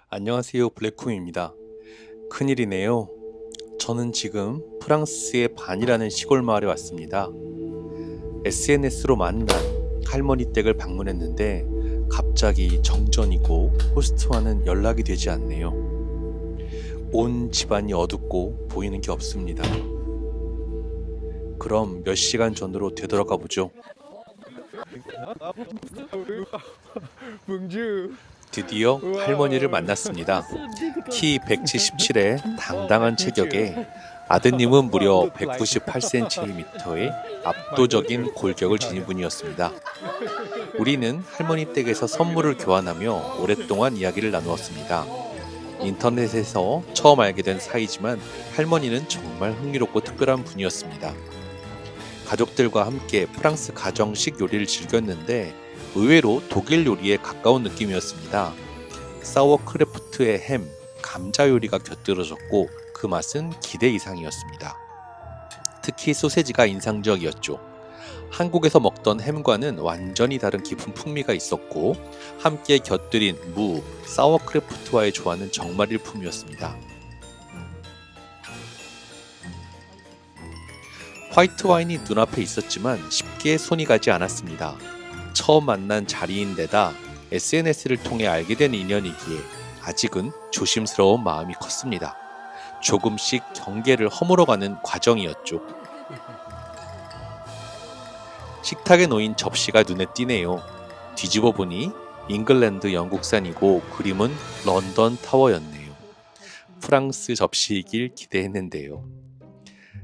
안녕하세요, 블랙홈입니다. 큰일이네요. 저는 지금 프랑스의 반이라는 시골 마을에 왔습니다. SNS로 만난 할머니 댁을 방문했는데 갑자기 정전이고 호스트와는 연락이 되지 않네요. 온 집안이 어둡고 보이는 게 없습니다. 그럼 몇 시간 전으로 되돌아가 보죠. 드디어 할머니를 만났습니다. 키 177에 당당한 체격에 아드님은 무려 198cm의 압도적인 골격을 지닌 분이었습니다. 우리는 할머니 댁에서 선물을 교환하며 오랫동안 이야기를 나누었습니다. 인터넷에서 처음 알게 된 사이지만 할머니는 정말 흥미롭고 특별한 분이었습니다. 가족들과 함께 프랑스 가정식 요리를 즐겼는데 의외로 독일 요리에 가까운 느낌이었습니다. 사워크래프트의 햄, 감자 요리가 곁들여졌고 그 맛은 기대 이상이었습니다. 특히 소세지가 인상적이었죠. 한국에서 먹던 햄과는 완전히 다른 깊은 풍미가 있었고 함께 곁들인 무, 사워크래프트와의 조화는 정말 일품이었습니다. 화이트 와인이 눈앞에 있었지만 쉽게 손이 가지 않았습니다. 처음 만난 자리인데다 SNS를 통해 알게 된 인연이기에 아직은 조심스러운 마음이 컸습니다. 조금씩 경계를 허물어가는 과정이었죠. 식탁에 놓인 접시가 눈에 띄네요. 뒤집어 보니 잉글랜드 영국산이고 그림은 런던 타워였네요. 프랑스 접시이길 기대했는데요.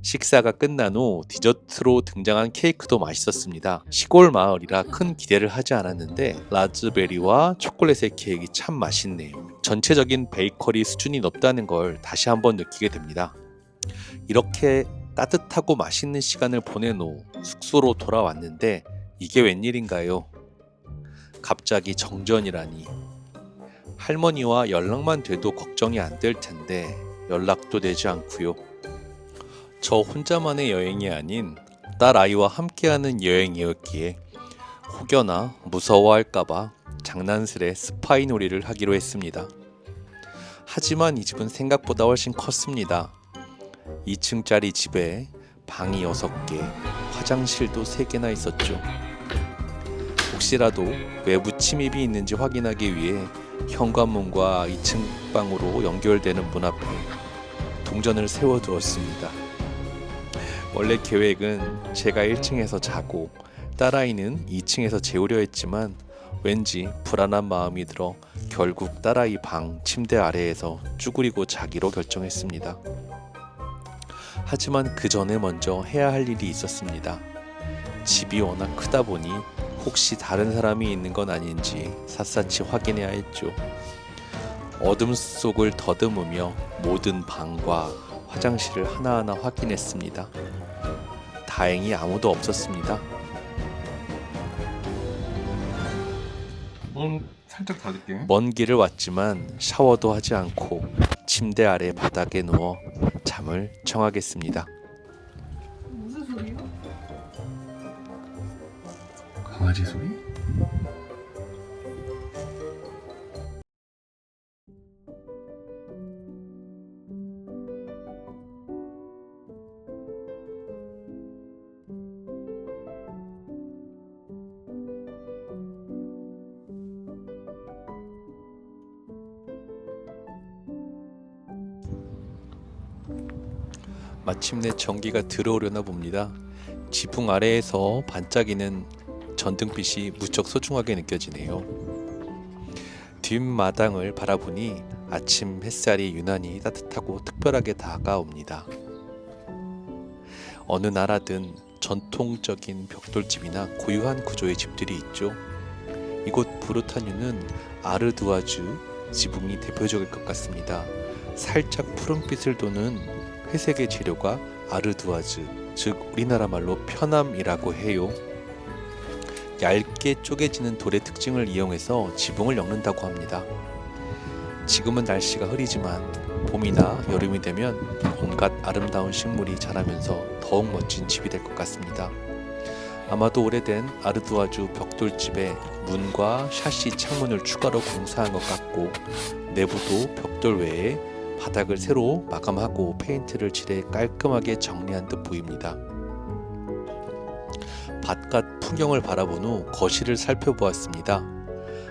식사가 끝난 후 디저트로 등장한 케이크도 맛있었습니다. 시골 마을이라 큰 기대를 하지 않았는데 라즈베리와 초콜릿의 케이크가 참 맛있네요. 전체적인 베이커리 수준이 높다는 걸 다시 한번 느끼게 됩니다. 이렇게 따뜻하고 맛있는 시간을 보낸 후 숙소로 돌아왔는데 이게 웬일인가요? 갑자기 정전이라니. 할머니와 연락만 돼도 걱정이 안 될 텐데 연락도 되지 않고요. 저 혼자만의 여행이 아닌 딸 아이와 함께하는 여행이었기에 혹여나 무서워할까봐 장난스레 스파이 놀이를 하기로 했습니다. 하지만 이 집은 생각보다 훨씬 컸습니다. 2층짜리 집에 방이 6개, 화장실도 3개나 있었죠. 혹시라도 외부 침입이 있는지 확인하기 위해 현관문과 2층 방으로 연결되는 문 앞에 동전을 세워두었습니다. 원래 계획은 제가 1층에서 자고 딸아이는 2층에서 재우려 했지만 왠지 불안한 마음이 들어 결국 딸아이 방 침대 아래에서 쭈그리고 자기로 결정했습니다. 하지만 그 전에 먼저 해야 할 일이 있었습니다. 집이 워낙 크다 보니 혹시 다른 사람이 있는 건 아닌지 샅샅이 확인해야 했죠. 어둠 속을 더듬으며 모든 방과 화장실을 하나하나 확인했습니다. 다행히 아무도 없었습니다. 살짝 닫을게. 먼 길을 왔지만 샤워도 하지 않고 침대 아래 바닥에 누워 잠을 청하겠습니다. 무슨 소리야? 강아지 소리? 마침내 전기가 들어오려나 봅니다. 지붕 아래에서 반짝이는 전등빛이 무척 소중하게 느껴지네요. 뒷마당을 바라보니 아침 햇살이 유난히 따뜻하고 특별하게 다가옵니다. 어느 나라든 전통적인 벽돌집이나 고유한 구조의 집들이 있죠. 이곳 브루타뉴는 아르두아즈 지붕이 대표적일 것 같습니다. 살짝 푸른빛을 도는 회색의 재료가 아르두아즈, 즉 우리나라 말로 편암이라고 해요. 얇게 쪼개지는 돌의 특징을 이용해서 지붕을 엮는다고 합니다. 지금은 날씨가 흐리지만 봄이나 여름이 되면 온갖 아름다운 식물이 자라면서 더욱 멋진 집이 될 것 같습니다. 아마도 오래된 아르두아주 벽돌집에 문과 샤시 창문을 추가로 공사한 것 같고, 내부도 벽돌 외에 바닥을 새로 마감하고 페인트를 칠해 깔끔하게 정리한 듯 보입니다. 바깥 풍경을 바라본 후 거실을 살펴보았습니다.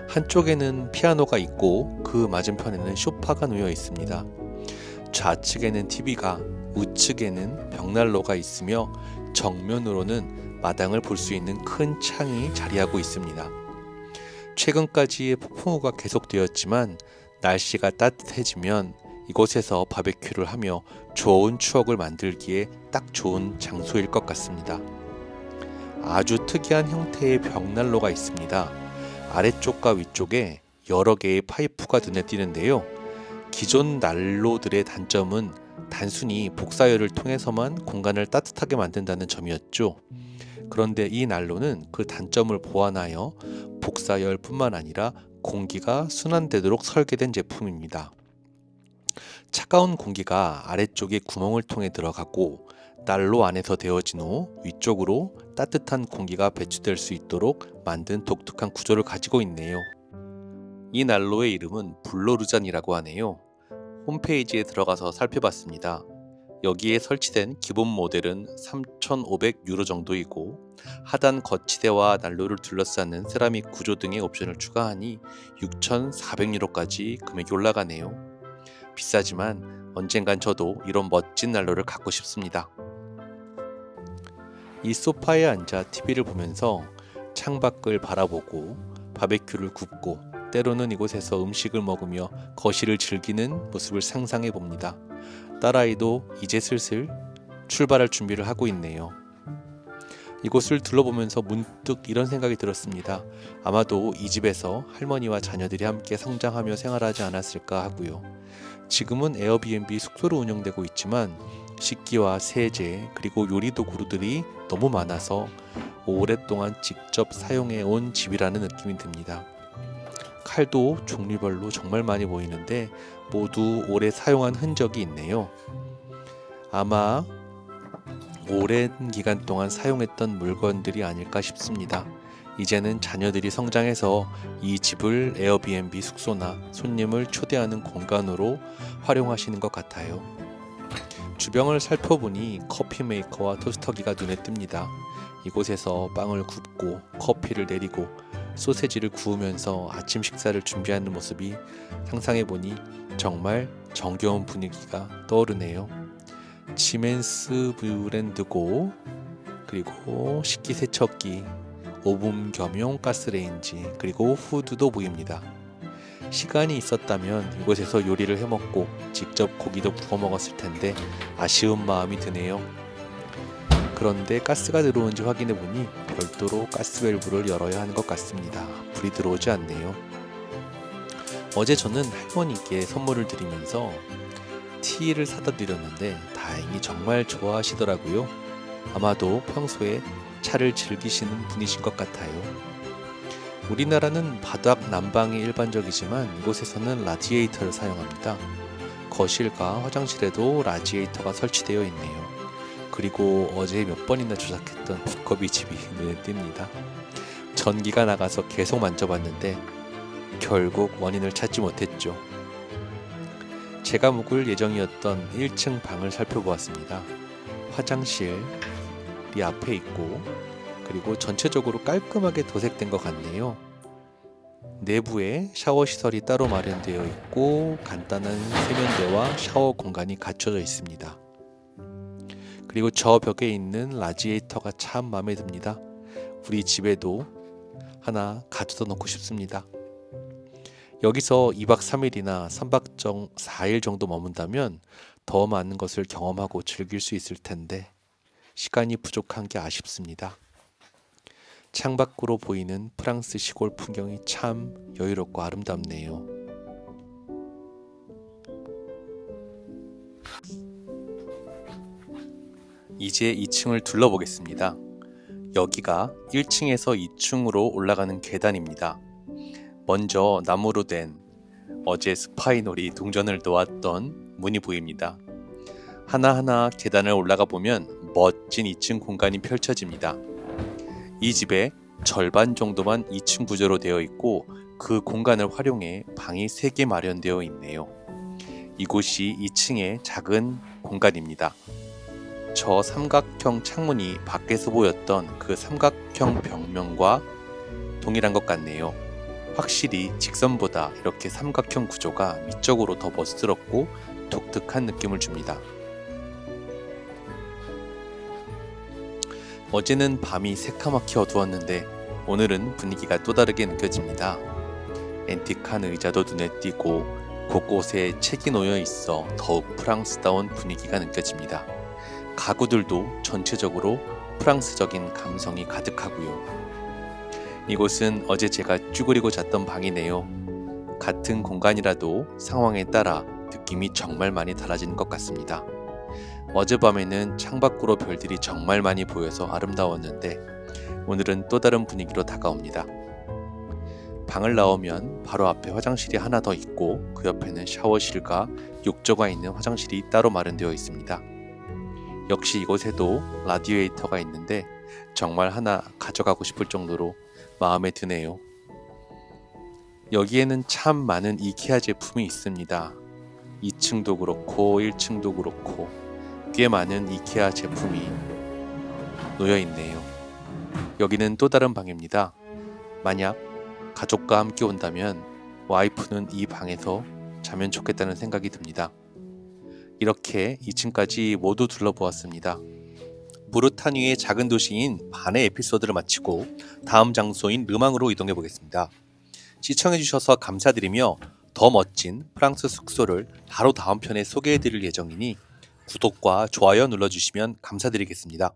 한쪽에는 피아노가 있고 그 맞은편에는 소파가 놓여 있습니다. 좌측에는 TV가, 우측에는 벽난로가 있으며 정면으로는 마당을 볼 수 있는 큰 창이 자리하고 있습니다. 최근까지 폭풍우가 계속되었지만 날씨가 따뜻해지면 이곳에서 바베큐를 하며 좋은 추억을 만들기에 딱 좋은 장소일 것 같습니다. 아주 특이한 형태의 벽난로가 있습니다. 아래쪽과 위쪽에 여러 개의 파이프가 눈에 띄는데요. 기존 난로들의 단점은 단순히 복사열을 통해서만 공간을 따뜻하게 만든다는 점이었죠. 그런데 이 난로는 그 단점을 보완하여 복사열뿐만 아니라 공기가 순환되도록 설계된 제품입니다. 차가운 공기가 아래쪽에 구멍을 통해 들어가고 난로 안에서 데워진 후 위쪽으로 따뜻한 공기가 배출될 수 있도록 만든 독특한 구조를 가지고 있네요. 이 난로의 이름은 블로르잔이라고 하네요. 홈페이지에 들어가서 살펴봤습니다. 여기에 설치된 기본 모델은 3,500유로 정도이고 하단 거치대와 난로를 둘러싸는 세라믹 구조 등의 옵션을 추가하니 6,400유로까지 금액이 올라가네요. 비싸지만 언젠간 저도 이런 멋진 난로를 갖고 싶습니다. 이 소파에 앉아 TV를 보면서 창밖을 바라보고 바베큐를 굽고 때로는 이곳에서 음식을 먹으며 거실을 즐기는 모습을 상상해 봅니다. 딸아이도 이제 슬슬 출발할 준비를 하고 있네요. 이곳을 둘러보면서 문득 이런 생각이 들었습니다. 아마도 이 집에서 할머니와 자녀들이 함께 성장하며 생활하지 않았을까 하고요. 지금은 에어비앤비 숙소로 운영되고 있지만 식기와 세제 그리고 요리 도구들이 너무 많아서 오랫동안 직접 사용해 온 집이라는 느낌이 듭니다. 칼도 종류별로 정말 많이 보이는데 모두 오래 사용한 흔적이 있네요. 아마 오랜 기간 동안 사용했던 물건들이 아닐까 싶습니다. 이제는 자녀들이 성장해서 이 집을 에어비앤비 숙소나 손님을 초대하는 공간으로 활용하시는 것 같아요. 주변을 살펴보니 커피 메이커와 토스터기가 눈에 띕니다. 이곳에서 빵을 굽고 커피를 내리고 소세지를 구우면서 아침 식사를 준비하는 모습이 상상해보니 정말 정겨운 분위기가 떠오르네요. 지멘스 브랜드고 그리고 식기세척기, 오븐 겸용 가스레인지 그리고 후드도 보입니다. 시간이 있었다면 이곳에서 요리를 해먹고 직접 고기도 구워 먹었을 텐데 아쉬운 마음이 드네요. 그런데 가스가 들어온지 확인해보니 별도로 가스 밸브를 열어야 하는 것 같습니다. 불이 들어오지 않네요. 어제 저는 할머니께 선물을 드리면서 티를 사다 드렸는데 다행히 정말 좋아하시더라고요. 아마도 평소에 차를 즐기시는 분이신 것 같아요. 우리나라는 바닥 난방이 일반적이지만 이곳에서는 라디에이터를 사용합니다. 거실과 화장실에도 라디에이터가 설치되어 있네요. 그리고 어제 몇 번이나 조작했던 두꺼비 집이 눈에 띕니다. 전기가 나가서 계속 만져봤는데 결국 원인을 찾지 못했죠. 제가 묵을 예정이었던 1층 방을 살펴보았습니다. 화장실이 앞에 있고 그리고 전체적으로 깔끔하게 도색된 것 같네요. 내부에 샤워 시설이 따로 마련되어 있고 간단한 세면대와 샤워 공간이 갖춰져 있습니다. 그리고 저 벽에 있는 라디에이터가 참 마음에 듭니다. 우리 집에도 하나 가져다 놓고 싶습니다. 여기서 2박 3일이나 3박 4일 정도 머문다면 더 많은 것을 경험하고 즐길 수 있을 텐데 시간이 부족한 게 아쉽습니다. 창밖으로 보이는 프랑스 시골 풍경이 참 여유롭고 아름답네요. 이제 2층을 둘러보겠습니다. 여기가 1층에서 2층으로 올라가는 계단입니다. 먼저 나무로 된 어제 스파이놀이 동전을 놓았던 문이 보입니다. 하나하나 계단을 올라가 보면 멋진 2층 공간이 펼쳐집니다. 이 집의 절반 정도만 2층 구조로 되어 있고 그 공간을 활용해 방이 3개 마련되어 있네요. 이곳이 2층의 작은 공간입니다. 저 삼각형 창문이 밖에서 보였던 그 삼각형 벽면과 동일한 것 같네요. 확실히 직선보다 이렇게 삼각형 구조가 미적으로 더 멋스럽고 독특한 느낌을 줍니다. 어제는 밤이 새카맣게 어두웠는데 오늘은 분위기가 또 다르게 느껴집니다. 앤틱한 의자도 눈에 띄고 곳곳에 책이 놓여 있어 더욱 프랑스다운 분위기가 느껴집니다. 가구들도 전체적으로 프랑스적인 감성이 가득하고요. 이곳은 어제 제가 쭈그리고 잤던 방이네요. 같은 공간이라도 상황에 따라 느낌이 정말 많이 달라지는 것 같습니다. 어젯밤에는 창밖으로 별들이 정말 많이 보여서 아름다웠는데 오늘은 또 다른 분위기로 다가옵니다. 방을 나오면 바로 앞에 화장실이 하나 더 있고 그 옆에는 샤워실과 욕조가 있는 화장실이 따로 마련되어 있습니다. 역시 이곳에도 라디에이터가 있는데 정말 하나 가져가고 싶을 정도로 마음에 드네요. 여기에는 참 많은 이케아 제품이 있습니다. 2층도 그렇고 1층도 그렇고 꽤 많은 이케아 제품이 놓여 있네요. 여기는 또 다른 방입니다. 만약 가족과 함께 온다면 와이프는 이 방에서 자면 좋겠다는 생각이 듭니다. 이렇게 2층까지 모두 둘러보았습니다. 무르타뉴의 작은 도시인 반의 에피소드를 마치고 다음 장소인 르망으로 이동해 보겠습니다. 시청해주셔서 감사드리며 더 멋진 프랑스 숙소를 바로 다음 편에 소개해 드릴 예정이니 구독과 좋아요 눌러주시면 감사드리겠습니다.